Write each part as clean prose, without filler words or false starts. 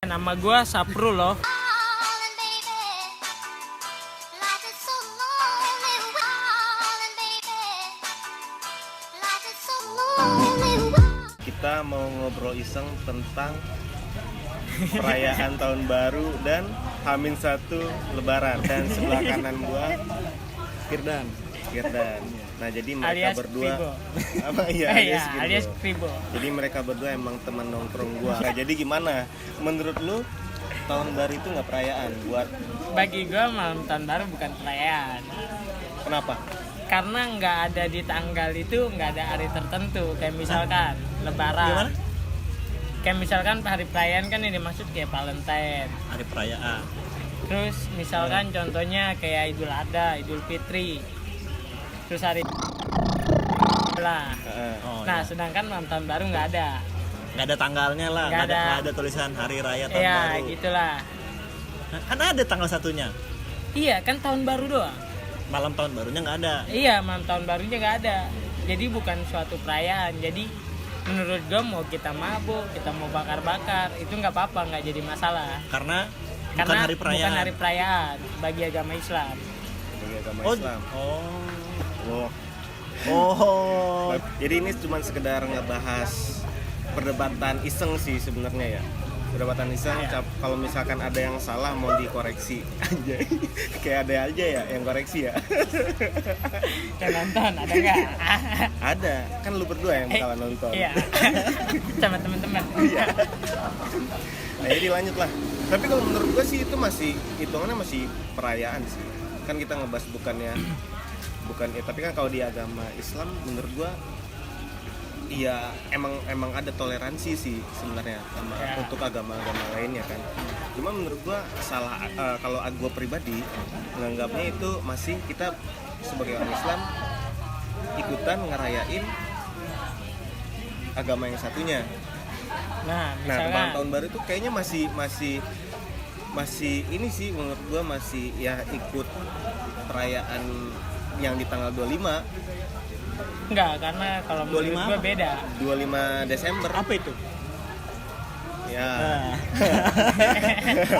Nama gua Sapru loh. Kita mau ngobrol iseng tentang perayaan tahun baru dan H-1 Lebaran. Dan sebelah kanan gua Firdan. Nah, jadi mereka Alias berdua Kribo. apa iya alias Kribo. Jadi mereka berdua emang teman nongkrong gua. Nah, jadi gimana? Menurut lu tahun baru itu nggak perayaan buat? Bagi gua malam tahun baru bukan perayaan. Kenapa? Karena nggak ada di tanggal itu, nggak ada hari tertentu. Kayak misalkan Lebaran. Gimana? Kayak misalkan hari perayaan kan yang dimaksud kayak Valentine. Hari perayaan. Terus misalkan contohnya kayak Idul Adha, Idul Fitri. Terus hari lah. Oh, Nah, iya. sedangkan malam tahun baru nggak ada. Nggak ada tanggalnya lah, Nggak nggak ada. ada tulisan hari raya tahun Iya, baru. gitulah. Nah, kan ada tanggal satunya. Iya, kan tahun baru doang. Malam tahun barunya nggak ada. Iya, malam tahun barunya nggak ada. Jadi bukan suatu perayaan. Jadi menurut gue mau kita mabuk, kita mau bakar-bakar, itu nggak apa-apa, nggak jadi masalah. Karena Karena bukan hari perayaan. bukan hari perayaan bagi agama Islam. Bagi agama Oh, Islam. oh, Oh. oh. Jadi ini cuma sekedar ngebahas perdebatan iseng sih sebenarnya ya. Perdebatan iseng, Ya. kalau misalkan ada yang salah mau dikoreksi aja. Kayak ada aja ya yang koreksi ya. Yang nonton ada nggak? Ada, kan lu berdua yang bakalan nonton. Iya. Sama teman-teman. Iya. Nah, jadi lanjut lah. Tapi kalau menurut gua sih itu masih hitungannya masih perayaan sih. Kan kita ngebahas bukan ya, tapi kan kalau di agama Islam menurut gua iya emang ada toleransi sih sebenarnya sama Ya. untuk agama-agama lainnya kan. Cuma menurut gua salah kalau gua pribadi menganggapnya itu masih kita sebagai orang Islam ikutan ngerayain agama yang satunya. Nah, Nah, misalkan malam tahun baru itu kayaknya masih ini sih menurut gua masih ya ikut perayaan yang di tanggal 25 enggak, karena kalau menurut 25 gue beda. 25 Desember. Apa itu? Ya, Nah.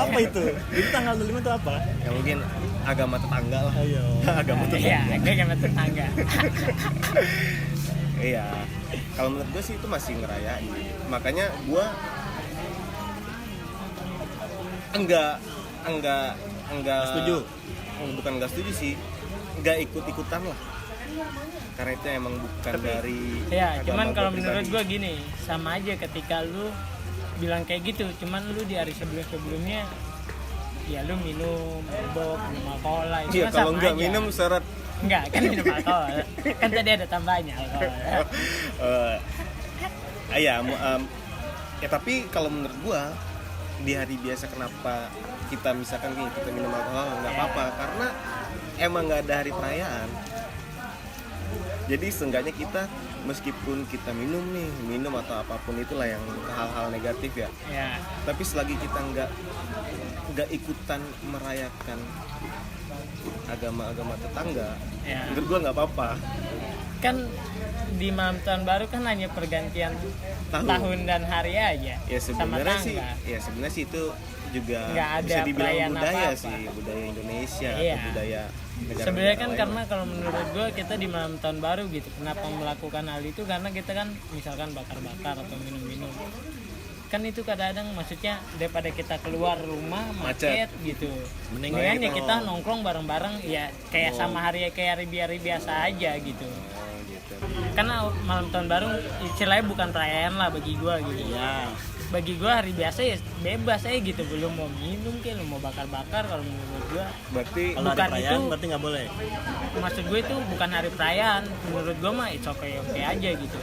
Apa itu? Itu tanggal 25 itu apa? ya mungkin agama tetangga lah. Ayo. Agama Iya, tetangga. gue sama tetangga. Iya. Kalau menurut gue sih itu masih ngerayain. Makanya gue enggak Setuju? Bukan enggak setuju sih. Enggak ikut-ikutan lah. Karena itu emang bukan dari Ya, agama cuman gua kalau menurut pribadi. gue gini, sama aja ketika lu bilang kayak gitu, cuman lu di hari sebelumnya ya lu minum, mabok, minum alkohol lah, itu Iya, kan kalau sama enggak aja. minum seret. Enggak, kan minum alkohol. Kan tadi ada tambahnya alkohol. Ya tapi kalau menurut gua di hari biasa kenapa kita misalkan nih kita minum alkohol nggak apa-apa karena emang nggak ada hari perayaan. Jadi seenggaknya kita meskipun kita minum atau apapun itulah yang hal-hal negatif ya. Ya, Tapi selagi kita nggak ikutan merayakan agama-agama tetangga, ya. menurut gua nggak apa-apa. Kan di malam tahun baru kan hanya pergantian tahun dan hari aja. Ya sama sebenarnya tangga. sih itu juga Nggak ada bisa dibilang perayaan budaya apa-apa. sih, budaya Indonesia Iya. atau budaya negara. Sebenarnya kan karena kalau menurut gue kita di malam tahun baru gitu, kenapa melakukan hal itu karena kita kan misalkan bakar-bakar atau minum-minum, kan itu kadang-kadang maksudnya daripada kita keluar rumah macet gitu, mendingan ya kita nongkrong bareng-bareng ya kayak sama hari biasa aja gitu. gitu. Karena malam tahun baru istilahnya bukan perayaan lah bagi gue gitu. Iya. Bagi gue hari biasa ya bebas aja gitu, belum mau minum kayak lu mau bakar-bakar, kalau menurut gue Berarti Kalau hari Bukan perayaan itu. berarti nggak boleh. maksud gue itu bukan hari perayaan, menurut gue mah it's okay aja gitu.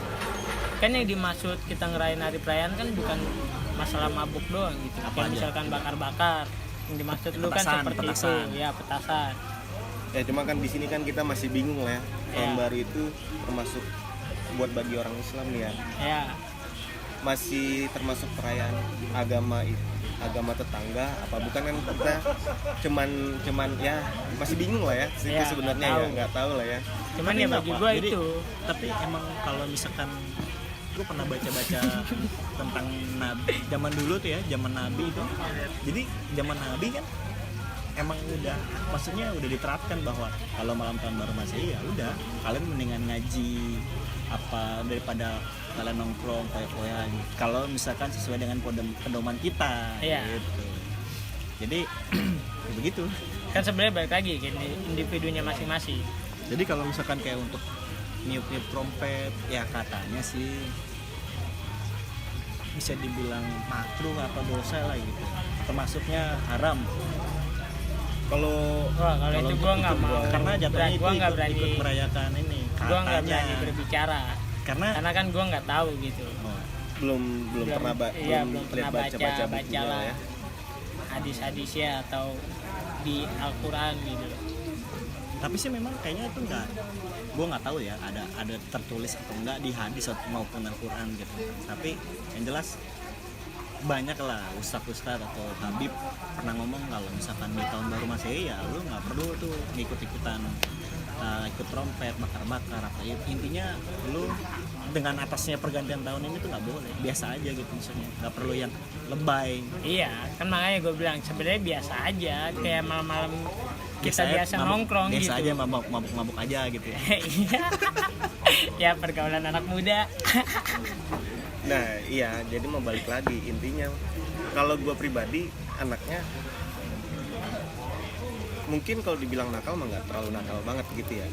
Kan yang dimaksud kita ngerayain hari perayaan kan bukan masalah mabuk doang gitu. Apa Kayak aja? misalkan bakar-bakar, yang dimaksud lu kan Petasan, seperti petasan. itu ya, petasan. ya cuma kan di sini kan kita masih bingung lah ya. Tahun Iya. baru itu termasuk buat bagi orang Islam nih ya. Ya, Masih termasuk perayaan agama tetangga apa bukan kan kita cuman ya masih bingung lah ya. Itu Iya, sebenarnya nggak ya tahu. nggak tahu lah ya. cuman Tapi ya nggak bagi apa. gue Jadi, itu Tapi emang kalau misalkan gue pernah baca-baca tentang nabi zaman dulu tuh ya, zaman nabi itu. Jadi zaman nabi kan emang udah, maksudnya udah diterapkan bahwa kalau malam tahun baru Masehi ya udah kalian mendingan ngaji apa daripada kalian nongkrong poya-poya gitu. Kalau misalkan sesuai dengan pedoman kita gitu. Jadi ya begitu. Kan sebenarnya balik lagi ke individunya masing-masing. Jadi kalau misalkan kayak untuk niup-niup trompet ya katanya sih bisa dibilang makruh apa dosa lah gitu. Termasuknya haram. Kalau Kalau itu gue nggak mau, karena jatuhnya itu gue nggak berani, ikut merayakan ini gue nggak katanya. berani berbicara Karena kan gue nggak tahu gitu. belum pernah belum pernah baca baca lah ya. hadis-hadisnya atau di Al-Quran gitu. tapi sih memang kayaknya itu enggak, gue nggak tahu ya ada tertulis atau enggak di hadis maupun Al-Quran gitu. Tapi yang jelas banyak lah ustadz atau habib pernah ngomong kalau misalkan di tahun baru Masehi ya lu nggak perlu tuh ngikut-ikutan ikut trompet, bakar-bakar apa intinya lu dengan atasnya pergantian tahun ini tuh nggak boleh, biasa aja gitu maksudnya, nggak perlu yang lebay. Iya kan makanya gue bilang sebenarnya biasa aja, kayak malam-malam kita biasa nongkrong biasa gitu. aja mabuk aja gitu ya. Iya. Ya pergaulan anak muda. Nah iya, jadi mau balik lagi intinya, kalau gue pribadi anaknya mungkin kalau dibilang nakal mah nggak terlalu nakal banget gitu ya,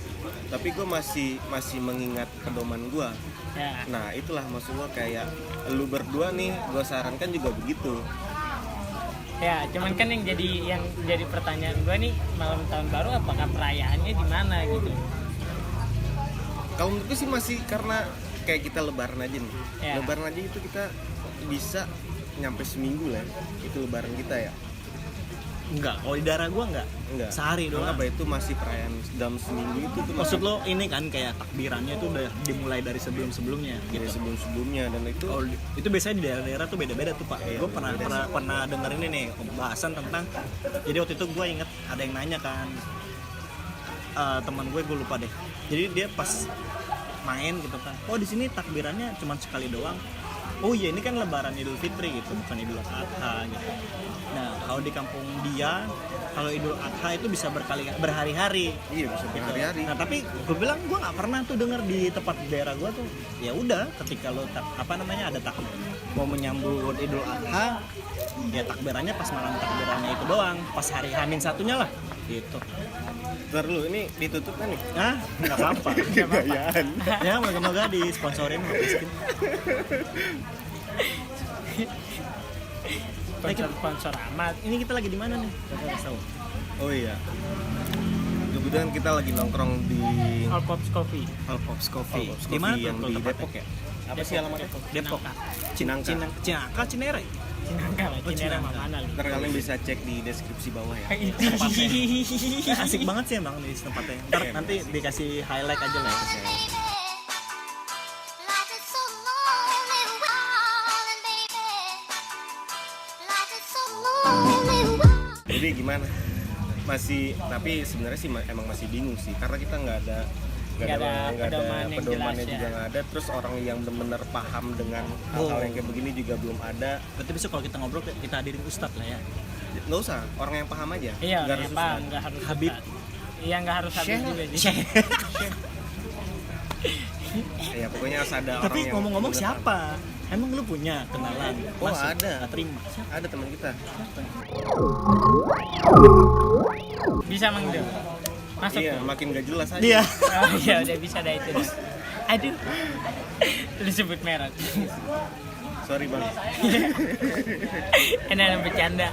tapi gue masih mengingat pedoman gue. Ya. Nah itulah maksud gue, kayak lu berdua nih gue sarankan juga begitu. Ya, cuman kan yang jadi pertanyaan gue nih, malam tahun baru apakah perayaannya di mana gitu? Kalau menurut gue sih masih, karena kayak kita lebaran aja nih. Ya. Lebaran aja itu kita bisa nyampe seminggu lah, itu lebaran kita ya. Enggak, kalau di daerah gua enggak. Sehari doang. Apa itu masih perayaan dalam seminggu itu tuh. Maksud lo ini kan kayak takbirannya tuh udah dimulai dari sebelum-sebelumnya dari gitu. sebelum-sebelumnya, dan itu Kalau itu biasanya di daerah-daerah tuh beda-beda tuh Pak. Iya, Gue pernah denger ini nih pembahasan tentang. Jadi waktu itu gue inget ada yang nanya kan, teman gue lupa deh. Jadi dia pas main gitu kan, oh di sini takbirannya cuma sekali doang. Oh iya, ini kan lebaran Idul Fitri gitu, bukan Idul Adha gitu. Nah kalau di kampung dia, kalau Idul Adha itu bisa berhari-hari. iya bisa berhari-hari. Nah tapi gue bilang gue nggak pernah tuh denger di tempat daerah gue tuh. Ya udah, ketika lo ada mau menyambut Idul Adha, ya takbirannya pas malam takbirannya itu doang, pas hari H-1 lah gitu. Ntar dulu, ini ditutup kan nih? Nah, nggak apa-apa. Kegayaan. Ya moga-moga disponsorin sama Miskin. Sponsor amat. Ini kita lagi di mana nih? Kita tahu. Oh iya, kebetulan kita lagi nongkrong di All Pops Coffee. All Pops Coffee. All Pops Di mana Coffee yang tuh di tempatnya? Depok ya? Apa sih alamatnya? Depok. Cinangka. Cinangka, Cinere. Cinangka lah, Oh, Cinere Cinangka. mana lu? Ntar kalian bisa cek di deskripsi bawah ya. Ya, asik banget sih emang di tempatnya. Ntar Oke, nanti dikasih highlight aja lah ya. Life is so lonely, darling, baby. Life is so lonely, Jadi gimana? Tapi sebenarnya sih emang masih bingung sih, karena kita nggak ada pedoman yang pedomannya jelas, juga ya. nggak ada. Terus orang yang benar-benar paham dengan hal-hal yang kayak begini juga belum ada. Berarti besok kalau kita ngobrol kita hadirin Ustadz lah ya. Nggak usah, orang yang paham aja. Iya, Nggak harus apa? ustaz. Nggak harus Habib. ustaz. Iya, nggak harus Habib Syekh. juga sih. Ya pokoknya harus ada orang Tapi yang ngomong-ngomong bener-bener siapa? Emang lu punya kenalan? Oh, Masuk, ada. nggak terima. paham. Ada teman kita. Bisa manggil. Masuk Iya, tuh. makin gak jelas aja. Iya. Oh iya, udah bisa dah itu. Aduh. Lu sebut merek. Sorry bang. Enak bercanda.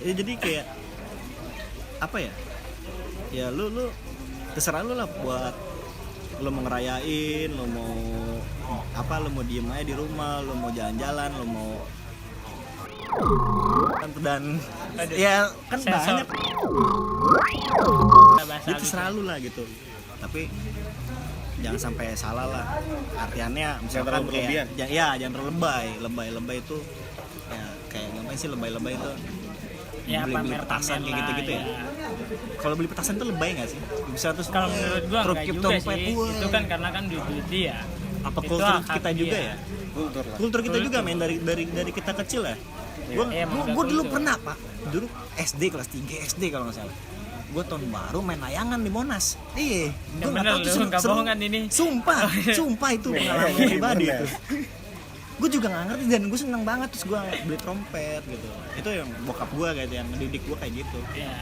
Ya, jadi kayak apa ya? Ya lu terserah lu lah buat lu mau ngerayain, lu mau apa, lu mau diem aja di rumah, lu mau jalan-jalan, lu mau dan Aduh. ya kan Sensor. banyak, Bahasa itu terserah lu lah gitu. Tapi jangan sampai salah lah artiannya, misalkan terlalu berlebihan. kayak jangan terlalu lebay itu ya kayak ngapain sih lebay itu ya, beli pamer-pamer petasan kayak lah, gitu-gitu ya. ya. Kalau beli petasan tuh lebay nggak sih? Bisa terus Kalau menurut gua truk enggak kip juga dompet, sih. wah. Itu kan karena kan duit dia. apa Itu kultur hak kita dia. juga ya. Kultur lah. Kultur kita juga men dari kita kecil ya. Gue Iya, emang udah dulu kultur. pernah pak, dulu SD kelas 3 SD kalau nggak salah. Gue tahun baru main layangan di Monas. Iya, gue nggak bener tahu tuh lu, nggak bohongan ini. Sumpah itu pengalaman Iya, pribadi bener. itu. Gue juga nggak ngerti dan gue seneng banget terus gue beli trompet gitu. Itu yang bokap gue kayak yang ngedidik gue kayak gitu. Iya.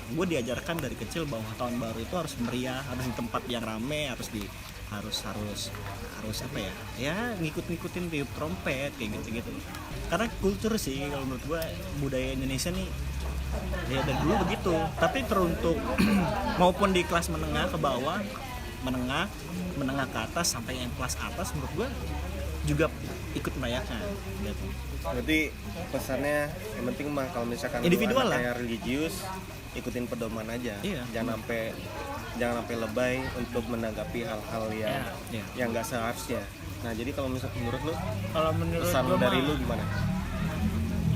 Gue diajarkan dari kecil bahwa tahun baru itu harus meriah, harus di tempat yang rame, harus apa ya? Ya ngikutin tiup trompet kayak gitu-gitu. Karena kultur sih kalau menurut gue budaya Indonesia nih ya dari dulu begitu. Tapi teruntuk maupun di kelas menengah ke bawah, menengah ke atas sampai yang kelas atas menurut gue juga ikut merayakan gitu. Berarti pesannya yang penting mah kalau misalkan lu Individual anaknya religius, ikutin pedoman aja. Iya. Jangan sampai lebay untuk menanggapi hal-hal yang Iya. yang nggak seharusnya. Nah, jadi kalau misalkan menurut lu Kalau menurut pesan gua dari mah, lu gimana?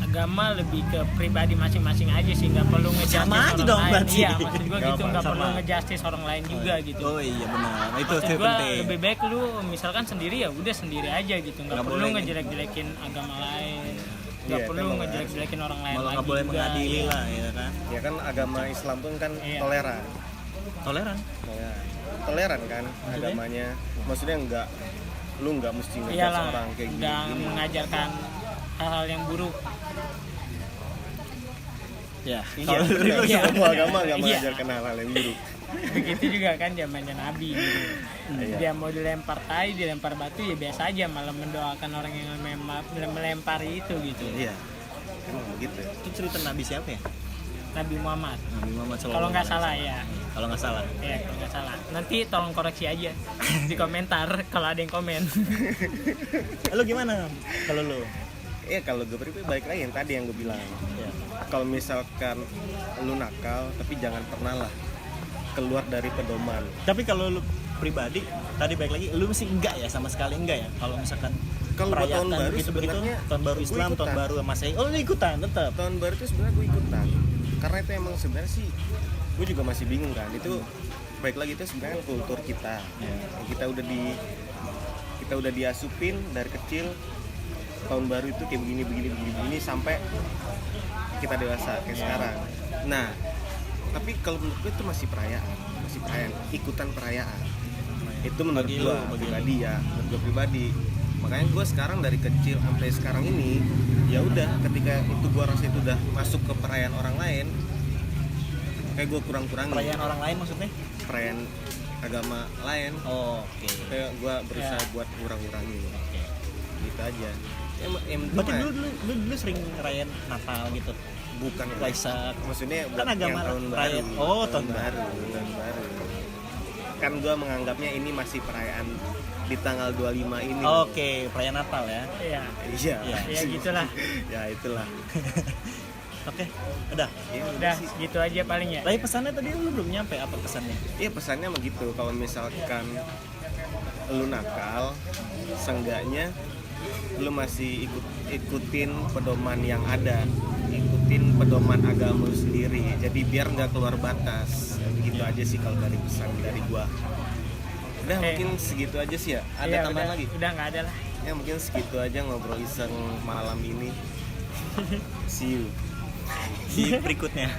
agama lebih ke pribadi masing-masing aja sih, nggak perlu ngejustis Sama aja orang dong, lain. berarti. Iya, maksud gua Nggak gitu, apa, nggak perlu sama. ngejustis orang lain juga gitu. Oh iya benar, itu Maksud gua penting. lebih baik lu misalkan sendiri ya udah sendiri aja gitu, nggak Nggak perlu boleh ngejelek-jelekin agama lain, nggak Iya, perlu emang ngejelek-jelekin orang lain Malah lagi nggak boleh juga. mengadili lah ya kan. Ya kan agama Islam pun kan Iya. toleran. Toleran. Toleran kan agamanya. Maksudnya lu nggak mesti ngejudge Iyalah, orang kayak nggak gini. mengajarkan hal-hal yang buruk. Ya. Iya, Kalau dari lu Iya. semua agama nggak Iya. mengajarkan hal-hal yang buruk. Begitu juga kan zamannya Nabi gitu. Iya. Dia mau dilempar tai, dilempar batu ya biasa aja, malah mendoakan orang yang melempari itu gitu. Iya. Emang begitu. Itu cerita Nabi siapa ya? Nabi Muhammad. Nabi Muhammad SAW. Kalau nggak salah ya. Kalau nggak salah. Ya, kalau nggak salah. Nanti tolong koreksi aja di komentar kalau ada yang komen. Lu gimana? Kalau lu? Iya, kalau gue pribadi balik lagi yang tadi yang gue bilang. Ya. Kalau misalkan lu nakal tapi jangan pernah lah keluar dari pedoman. Tapi kalau lu pribadi, tadi balik lagi, lu mesti enggak ya sama sekali enggak ya? Kalau misalkan Kalau buat tahun perayaan baru begitu-begitu, sebenarnya tahun baru gue Islam, tahun ikutan. baru Masehi. Oh, lu ikutan tetap. Tahun baru itu sebenarnya gue ikutan. Karena itu emang sebenarnya sih gue juga masih bingung kan. Itu baik lagi itu sebenarnya kultur kita. Ya. Kita udah diasupin dari kecil tahun baru itu kayak begini sampai kita dewasa kayak sekarang. Nah, tapi kalau menurut gue itu masih perayaan, ikutan perayaan. Itu menurut Bagi gue lu, bagi pribadi ya, menurut gue pribadi. Makanya gue sekarang dari kecil sampai sekarang ini, ya udah ketika itu gue rasa itu udah masuk ke perayaan orang lain, kayak gue kurang-kurangin. Perayaan orang lain maksudnya? Perayaan agama lain, Oh, oke. kayak gue berusaha Ya. buat kurang-kurangin, Oke. gitu aja. Yang Berarti penting dulu sering ngerayain Natal gitu. bukan Waisak. maksudnya Kan buat agama yang tahun perayaan. baru. Oh, tahun baru. Kan gue menganggapnya ini masih perayaan di tanggal 25 ini. Oke, perayaan Natal ya. Iya. Iya. Iya. Ya gitulah. Ya itulah. Oke, udah. Ya, Udah sih. gitu aja paling ya. Tapi pesannya tadi lu belum nyampe apa pesannya? Iya, pesannya begitu. Kalau misalkan lu nakal, seenggaknya lu masih ikutin pedoman yang ada, ikutin pedoman agama lu sendiri. Jadi biar nggak keluar batas. Begitu aja sih kalau dari pesan dari gua. Udah Oke. mungkin segitu aja sih ya. Ada Iya, tambahan udah, lagi? Udah nggak ada lah. Ya mungkin segitu aja ngobrol iseng malam ini. See you. Di berikutnya.